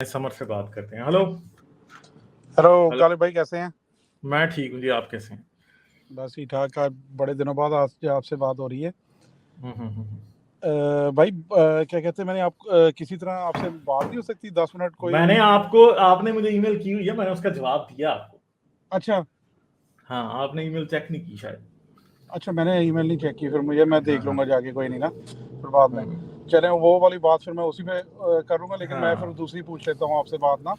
Summer से बात करते हैं। हेलो हेलो गालिब भाई, कैसे हैं? मैं ठीक हूँ जी, आप कैसे हैं? बस ठीक ठाक। बड़े दिनों बाद आज आपसे बात हो रही है। हम्म। भाई, क्या कहते हैं, मैंने किसी तरह आपसे बात नहीं हो सकती 10 मिनट? मैंने आपने मुझे ईमेल की हुई है, मैंने उसका जवाब दिया आपको। अच्छा हाँ, आपने ईमेल चेक नहीं की शायद। अच्छा, मैंने ईमेल नहीं चेक की, फिर मैं देख लूंगा जाके, कोई नहीं ना, फिर बाद में हम्म। चले वो वाली बात फिर मैं उसी पे करूंगा। लेकिन मैं फिर हाँ। दूसरी पूछ लेता हूँ आपसे बात ना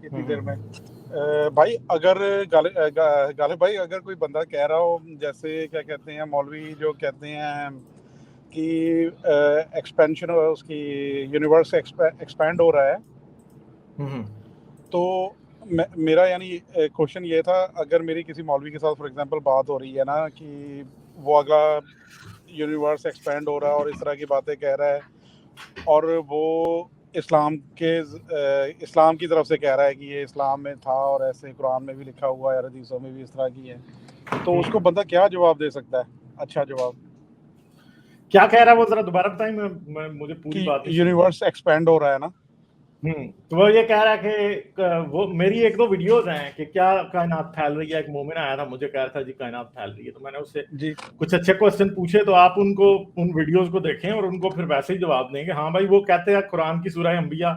इतनी देर में। हम्म। भाई, अगर गालिब भाई, अगर कोई बंदा कह रहा हो, जैसे क्या कहते हैं मौलवी जो कहते हैं कि एक्सपेंशन उसकी यूनिवर्स एक्सपैंड हो रहा है, तो मेरा यानी क्वेश्चन ये था, अगर मेरी किसी मौलवी के साथ फॉर एग्जांपल बात हो रही है ना कि वो अगला यूनिवर्स एक्सपैंड हो रहा है और इस तरह की बातें कह रहा है, और वो इस्लाम की तरफ से कह रहा है कि ये इस्लाम में था और ऐसे कुरान में भी लिखा हुआ है, हदीसों में भी इस तरह की है, तो उसको बंदा क्या जवाब दे सकता है? अच्छा जवाब क्या कह रहा है वो, जरा दोबारा बताएं। मुझे पूरी बात कि यूनिवर्स एक्सपैंड हो रहा है ना। तो वो ये कह रहा है कि वो मेरी एक दो वीडियोस हैं कि क्या कायनात फैल रही है। एक मोमिन आया था, मुझे कह रहा था जी कायनात फैल रही है, तो मैंने उससे जी कुछ अच्छे क्वेश्चन पूछे। तो आप उनको उन वीडियोस को देखें और उनको फिर वैसे ही जवाब देंगे। हाँ भाई, वो कहते हैं कुरान की सूरह अंबिया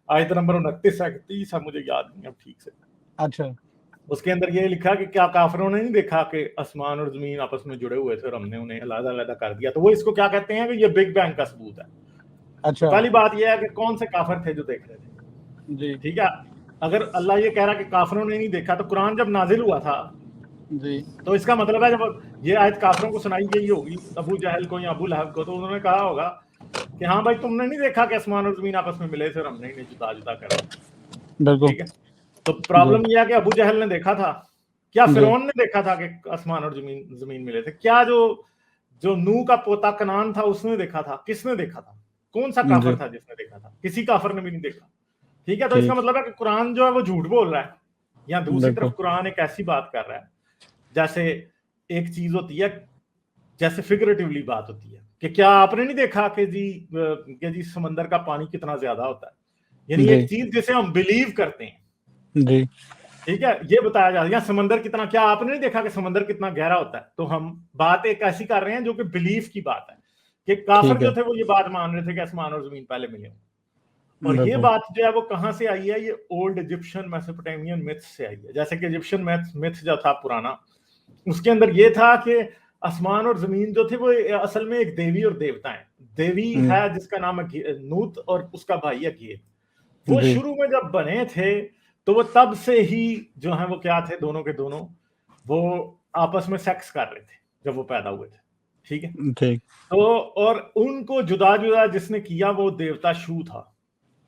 आयत नंबर 29-31, मुझे याद नहीं अब ठीक से। अच्छा, उसके अंदर ये लिखा कि क्या काफिरों ने नहीं देखा कि आसमान और जमीन आपस में जुड़े हुए थे और हमने उन्हें अलग-अलग कर दिया। तो वो इसको क्या कहते हैं कि ये बिग बैंग का सबूत है। तो अच्छा पहली बात यह है कि कौन से काफिर थे जो देख रहे थे। जी ठीक है, अगर अल्लाह ये कह रहा कि काफिरों ने नहीं देखा, तो कुरान जब नाजिल हुआ था जी तो इसका मतलब है जब ये आयत काफिरों को सुनाई गई होगी, अबू जहल को या अबू लहब को, तो उन्होंने कहा होगा कि हाँ भाई, तुमने नहीं देखा कि आसमान और जमीन आपस में मिले थे और हमने इन्हें जुदा जुदा कर दिया। बिल्कुल ठीक है, तो जी प्रॉब्लम यह है कि अबू जहल ने देखा था क्या? जी फिरौन ने देखा था कि आसमान और जमीन जमीन मिले थे क्या? जो जो नूह का पोता कनान था उसने देखा था? किसने देखा था? कौन सा काफिर जी था जिसने देखा था? किसी काफिर ने भी नहीं देखा। ठीक है, तो इसका ठीक, मतलब है कि कुरान जो है वो झूठ बोल रहा है। या दूसरी बिल्कुल तरफ कुरान एक ऐसी बात कर रहा है, जैसे एक चीज होती है, जैसे फिगरेटिवली बात होती है कि क्या आपने नहीं देखा कि जी समंदर का पानी कितना ज्यादा होता है। यानी जी एक चीज जिसे हम बिलीव करते हैं, जी ठीक है, ये बताया जा रहा है। या समंदर कितना, क्या आपने नहीं देखा कि समंदर कितना गहरा होता है? तो हम बात एक ऐसी कर रहे हैं जो कि बिलीफ की बात है कि काफिर ठीक जो है, थे वो ये बात मान रहे थे कि आसमान और जमीन पहले मिले। और ये बिल्कुल बात जो है वो कहां से आई है? ये ओल्ड इजिप्शियन मेसोपोटामियन मिथ से आई है। जैसे कि इजिप्शियन मिथ जो था पुराना, उसके अंदर ये था कि आसमान और जमीन जो थे वो असल में एक देवी और देवता है। देवी है जिसका नाम है नूत, और उसका भाई है गेब। वो जी शुरू में जब बने थे तो वो तब से ही जो है वो क्या थे, दोनों के दोनों वो आपस में सेक्स कर रहे थे जब वो पैदा हुए थे। ठीक है, ठीक तो और उनको जुदा जुदा जिसने किया वो देवता शू था।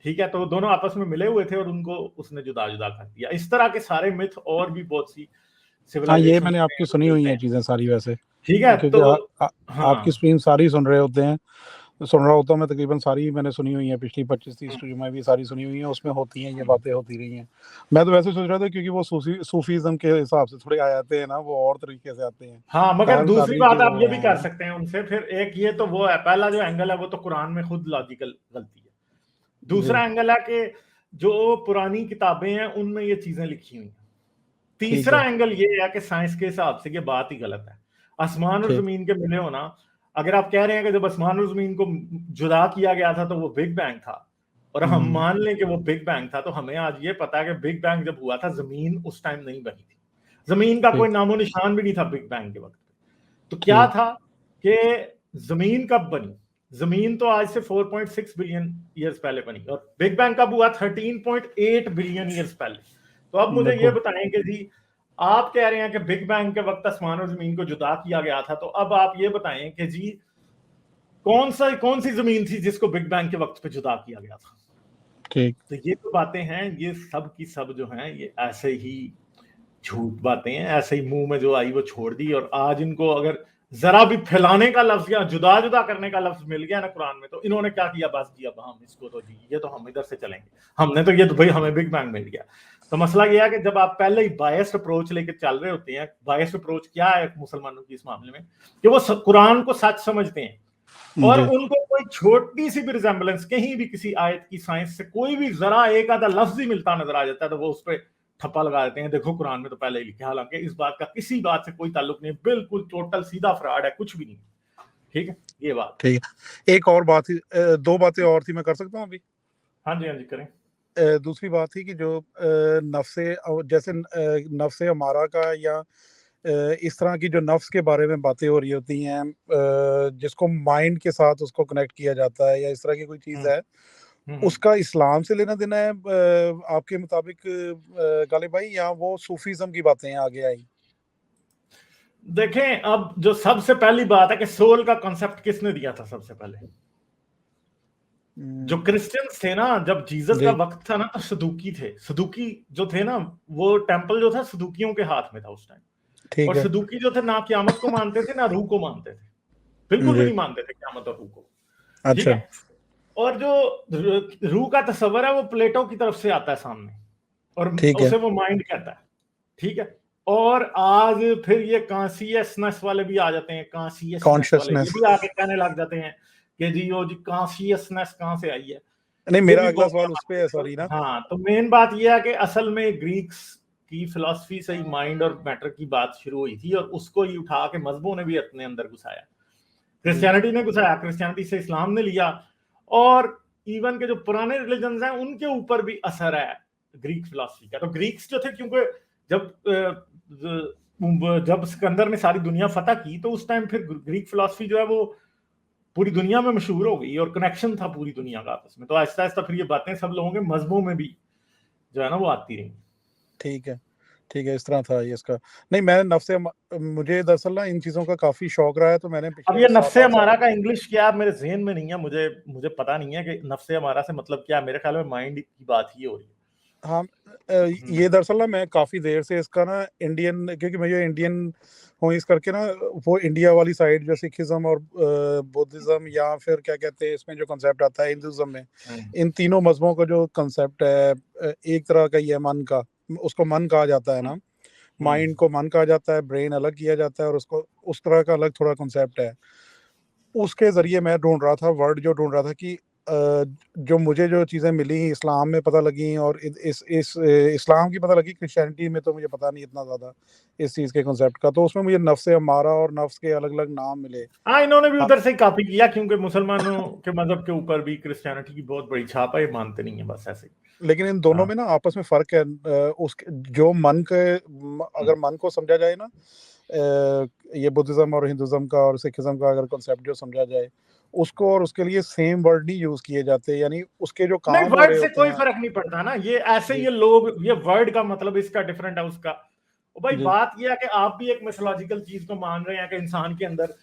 ठीक है, तो दोनों आपस में मिले हुए थे और उनको उसने जुदा जुदा कर दिया। इस तरह के सारे मिथ और भी बहुत सी हाँ, ये सिविलाइजेशन मैंने में आपकी वो सुनी हुई मिलते हैं हैं। चीज़ें सारी वैसे, ठीक है, क्योंकि तो आपकी हाँ स्ट्रीम सारी सुन रहा होता हूँ मैं, तकरीबन सारी मैंने सुनी हुई है, पिछली 25-30 स्ट्रीम में भी सारी सुनी हुई है, उसमें होती हैं ये बातें, होती रही हैं। मैं तो वैसे सोच रहा था क्योंकि वो सूफीज़्म के हिसाब से थोड़े आ जाते हैं ना, वो और तरीके से आते हैं, हाँ, मगर कायल दूसरी कादरी के बात आप वो ये भी हैं कर ना। सकते हैं उनसे। फिर एक ये तो वो है, पहला जो एंगल है वो तो कुरान में खुद लॉजिकल गलती है। जी दूसरा एंगल है कि जो पुरानी किताबें हैं उनमें ये चीजें लिखी हुई हैं। ठीक तीसरा है, एंगल ये है कि साइंस के हिसाब से ये बात ही गलत है। आसमान और ठीक जमीन के मिले होना, अगर आप कह रहे हैं कि जब आसमान और जमीन को जुदा किया गया था तो वो बिग बैंग था, और हम मान लें कि वो बिग बैंग था, तो हमें आज ये पता है कि बिग बैंग जब हुआ था जमीन उस टाइम नहीं बनी थी। जमीन का कोई ठीक नामो निशान भी नहीं था बिग बैंग के वक्त। तो क्या ठीक था कि जमीन कब बनी? जमीन तो आज से 4.6 बिलियन ईयर्स पहले बनी, और बिग बैंग कब हुआ? 13.8 बिलियन ईयर्स पहले। तो अब मुझे ये बिल्कुल बताएं कि जी, आप कह रहे हैं कि बिग बैंग के वक्त आसमान और जमीन को जुदा किया गया था, तो अब आप ये बताएं कि जी कौन सी जमीन थी जिसको बिग बैंग के वक्त पे जुदा किया गया था? ठीक तो ये तो बातें हैं, ये सब की सब जो हैं ये ऐसे ही झूठ बातें हैं, ऐसे ही मुंह में जो आई वो छोड़ दी। और आज इनको अगर जरा भी फैलाने का लफ्ज या जुदा जुदा करने का लफ्ज मिल गया ना कुरान में, तो इन्होंने क्या किया? बस जी अब हम इसको तो जी ये तो हम इधर से चलेंगे, हमने तो ये तो भाई हमें बिग बैंग मिल गया। तो मसला यह है कि जब आप पहले ही बायस्ड अप्रोच लेके चल रहे होते हैं, बायस्ड अप्रोच क्या है मुसलमानों की इस मामले में, कि वो कुरान को सच समझते हैं, और जी उनको कोई छोटी सी भी रिजेम्बलेंस कहीं भी किसी आयत की साइंस से कोई भी जरा एक आधा लफ्ज ही मिलता नजर आ जाता है तो वो उस पर ठप्पा लगा देते हैं, देखो कुरान में तो पहले ही लिखा है। हालांकि इस बात का किसी बात से कोई ताल्लुक नहीं, बिल्कुल टोटल सीधा फ्रॉड है, कुछ भी नहीं। ठीक है, ये बात। ठीक है। एक और बात थी, दो बातें और थी, मैं कर सकता हूँ अभी? हाँ जी, हाँ जी, करें। दूसरी बात थी कि जो नफ्से, जैसे नफ्से अमारा का या इस तरह की जो नफ्स के बारे में बातें हो रही होती हैं, जिसको माइंड के साथ उसको कनेक्ट किया जाता है या इस तरह की कोई चीज़ है, उसका इस्लाम से लेना देना है आपके मुताबिक गालिब भाई, या वो सूफीज्म की बातें हैं आगे आई? देखें, अब जो सबसे पहली बात है कि सोल का कॉन्सेप्ट किसने दिया था सबसे पहले? जो क्रिश्चियंस थे ना, जब जीसस का वक्त था ना, तो सदुकी थे। सदुकी जो थे ना, वो टेंपल जो था सदुकियों के हाथ में था उस टाइम। ठीक और है सदुकी जो थे ना क़यामत को मानते थे ना रूह को मानते थे, बिल्कुल भी जी नहीं मानते थे क़यामत और रूह को। ठीक अच्छा है। और जो रूह का तस्वर है वो प्लेटो की तरफ से आता है सामने, और ठीक है उसे वो माइंड कहता है। ठीक है। और आज फिर ये कॉन्शियसनेस वाले भी आ जाते हैं, कॉन्शियसनेस वाले ये कॉन्शियसनेस। भी आके कहने लग जाते हैं कि जी वो जी कॉन्शियसनेस कहाँ से आई है। नहीं, ये मेरा भी अगला बहुत सवाल उस पे है, बड़ा। सॉरी ना। हाँ, तो मेन बात ये है कि असल में ग्रीक्स की फिलॉसफी से ही माइंड और मैटर की बात शुरू हुई थी, और उसको ही उठा के मजहबों ने भी अपने अंदर घुसाया। क्रिश्चियनिटी ने घुसाया, क्रिश्चियनिटी से इस्लाम ने लिया, और इवन के जो पुराने रिलीजन्स हैं उनके ऊपर भी असर है ग्रीक फिलॉसफी का। तो ग्रीक्स जो थे, क्योंकि जब सिकंदर ने सारी दुनिया फतह की तो उस टाइम फिर ग्रीक फिलॉसफी जो है वो पूरी दुनिया में मशहूर हो गई, और कनेक्शन था पूरी दुनिया का आपस में। तो आहिस्ता आहिस्ता फिर ये बातें सब लोगों के मजहबों में भी जो है ना वो आती रही। ठीक है ठीक है, इस तरह था ये इसका। नहीं, मैं नफ्से मुझे दरअसल ना इन चीज़ों का काफ़ी शौक रहा है, तो मैंने अब पिछले ये सात नफ्से आठ हमारा सालों का इंग्लिश क्या मेरे जहन में नहीं है, मुझे मुझे पता नहीं है कि नफ्से हमारा से मतलब क्या है। मेरे ख्याल में माइंड की बात ही हो रही है। हाँ, ये दरअसल ना मैं काफ़ी देर से इसका ना इंडियन, क्योंकि मैं ये इंडियन हूँ इस करके ना, वो इंडिया वाली साइड जो सिखिज़्म और बुद्धिज़्म या फिर क्या कहते हैं इसमें जो कंसेप्ट आता है हिंदुज़्म में, इन तीनों मजहबों का जो कंसेप्ट है, एक तरह का ये मन का, उसको मन कहा जाता है ना, माइंड को मन कहा जाता है, ब्रेन अलग किया जाता है, और उसको उस तरह का अलग थोड़ा कंसेप्ट है। उसके ज़रिए मैं ढूँढ रहा था, वर्ड जो ढूँढ रहा था कि जो मुझे जो चीज़ें मिली इस्लाम में पता लगी, और इस्लाम की पता लगी, क्रिश्चियनिटी में तो मुझे पता नहीं इतना ज़्यादा इस चीज़ के कंसेप्ट का, तो उसमें मुझे नफ्से अमारा और नफ्स के अलग-अलग नाम मिले। हाँ, इन्होंने भी हाँ, उधर से ही कॉपी किया, क्योंकि मुसलमानों के मजहब के ऊपर भी क्रिश्चियनिटी की बहुत बड़ी छाप है, ये मानते नहीं है, बस ऐसे ही। लेकिन इन दोनों हाँ। में ना आपस में फ़र्क है। उसके जो मन के अगर मन को समझा जाए ना, ये बुद्धिज़्म और हिंदुज़्म का और सिखिज़्म का अगर कंसेप्ट जो समझा जाए, उसको और उसके लिए सेम वर्ड नहीं यूज़ किए जाते, यानी उसके जो नहीं, काम हो वर्ड रहे से होते कोई हैं। फर्क नहीं पड़ता ना, ये ऐसे जी, ये लोग, ये वर्ड का मतलब इसका डिफरेंट है उसका। और भाई जी, बात ये है कि आप भी एक मिथोलॉजिकल चीज को मान रहे हैं कि इंसान के अंदर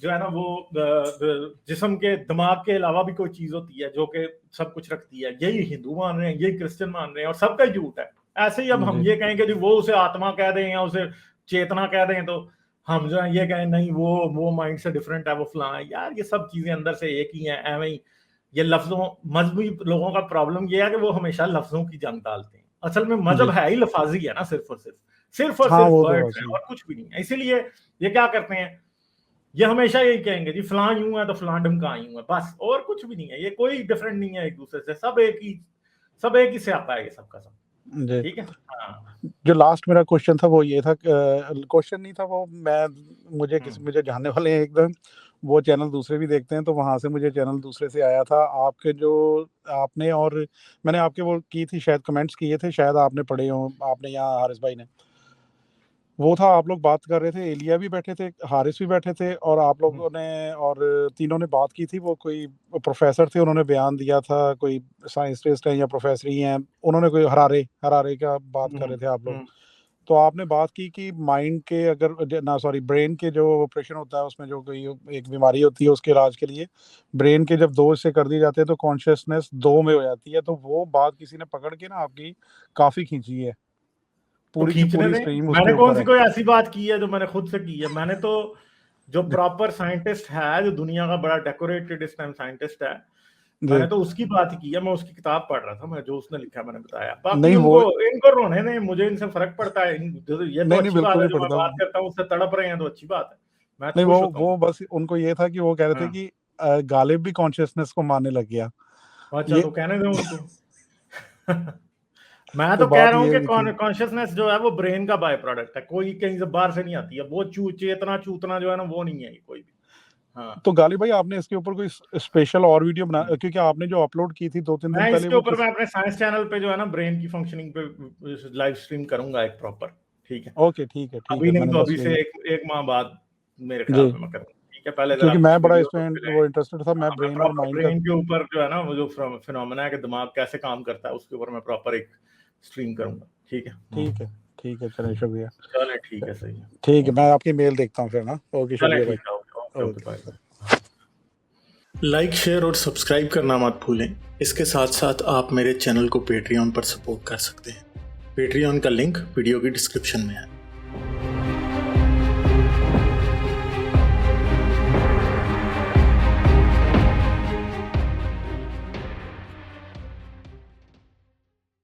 जो है ना वो जिस्म के दिमाग के अलावा भी कोई चीज होती है जो कि सब कुछ रखती है। यही हिंदू मान रहे हैं, यही क्रिश्चियन मान रहे हैं, और सबका झूठ है। ऐसे ही अब हम जी, ये कहेंगे जी वो उसे आत्मा कह दें या उसे चेतना कह दें, तो हम जो है ये कहें नहीं वो माइंड से डिफरेंट है, वो फलां है। यार ये सब चीजें अंदर से एक ही हैं, एवं ही। ये लफ्जों, मजहबी लोगों का प्रॉब्लम ये है कि वो हमेशा लफ्जों की जंग डालते हैं। असल में मजहब जी। है ही लफाजी है ना, सिर्फ और हाँ, सिर्फ वो तो वर्ड है है सही। और कुछ भी नहीं है। इसीलिए ये क्या करते हैं, ये हमेशा यही कहेंगे जी फलां यूं है तो फलां ढमका यूं है, बस, और कुछ भी नहीं है। ये कोई डिफरेंट नहीं है एक दूसरे से, सब एक ही से आता है ये सबका सब। जी। ठीक है। हाँ। जो लास्ट मेरा क्वेश्चन था वो ये था, क्वेश्चन नहीं था वो, मैं मुझे जानने वाले हैं एकदम, वो चैनल दूसरे भी देखते हैं, तो वहाँ से मुझे चैनल दूसरे से आया था आपके जो आपने, और मैंने आपके वो की थी शायद, कमेंट्स किए थे शायद, आपने पढ़े हों, आपने यहाँ हारिस भाई ने, वो था आप लोग बात कर रहे थे, एलिया भी बैठे थे, हारिस भी बैठे थे, और आप लोगों ने और तीनों ने बात की थी। वो कोई प्रोफेसर थे, उन्होंने बयान दिया था, कोई साइंटिस्ट हैं या प्रोफेसर ही हैं, उन्होंने कोई हरारे हरारे का बात कर रहे थे आप लोग। तो आपने बात की कि माइंड के अगर ना सॉरी ब्रेन के जो ऑपरेशन होता है, उसमें जो कोई एक बीमारी होती है, उसके इलाज के लिए ब्रेन के जब दो हिस्से कर दिए जाते हैं तो कॉन्शियसनेस दो में हो जाती है। तो वो बात किसी ने पकड़ के ना आपकी काफ़ी खींची है, तो पूरी की खींचने पूरी दें, स्ट्रीम उसके मैंने कौन ऊपर सी है। कोई ऐसी बात की है जो मैंने खुद से की है? मैंने तो जो प्रॉपर साइंटिस्ट है, जो दुनिया का बड़ा डेकोरेटेड इस टाइम साइंटिस्ट है, जी। मैंने तो उसकी बात ही की है। मैं उसकी किताब पढ़ रहा था, मैं जो उसने लिखा मैंने बताया। बाकी नहीं वो इनको रोने दें, मुझे इनसे फर्क पड़ता है। ये तो नहीं, नहीं, अच्छी बात बिल्कुल है, नहीं जो मैं पड़ता। बात करता हूँ उससे तड़प रहे हैं तो अच्छी बात है, मैं तो नहीं, खुश होता हूँ। वो बस उनको ये था कि वो कह रहे थे हाँ। कि गालिब भी कॉन्शियसनेस को मानने लग गया। अच्छा ये तो कहने दो उनको। मैं तो तो कह बात रहा हूँ ये कि हुई थी। कॉन्शियसनेस जो है वो ब्रेन का बाय प्रोडक्ट है, कोई कहीं से बाहर से नहीं आती है, वो चेतना चूतना जो है ना वो नहीं है कोई भी। हाँ तो गालिब भाई आपने इसके ऊपर कोई स्पेशल और वीडियो बना, क्योंकि आपने जो अपलोड की थी 2-3 दिन मैं पहले इसके वो ऊपर किस। मैं अपने साइंस चैनल पे जो है ना ब्रेन की फंक्शनिंग पे लाइव स्ट्रीम करूंगा एक प्रॉपर, ठीक है। ओके ठीक अभी है, नहीं मैंने तो बस अभी से यही। एक माह बाद मेरे ख्याल जी, में मैं करूंगा, ठीक है। पहले जरा क्योंकि कुछ मैं बड़ा वीडियो इसमें मिले। वो इंटरेस्टेड था, मैं हाँ मैं ब्रेन और प्रॉपर माइंड का। ब्रेन के ऊपर जो है ना वो जो फिनोमेना है कि दिमाग कैसे काम करता है उसके ऊपर मैं प्रॉपर एक स्ट्रीम करूंगा, ठीक है। ठीक है, चलिए शुक्रिया। चले ठीक है, सही है। ठीक है, ओके, मैं आपकी मेल देखता हूँ फिर ना। ओके, चले शुक्रिया भाई। ठीक है, okay okay okay, okay. Bye. Like share और सब्सक्राइब करना मत भूलें। इसके साथ साथ आप मेरे चैनल को पेट्रियन पर सपोर्ट कर सकते हैं। पेट्रियन का लिंक वीडियो की डिस्क्रिप्शन में है।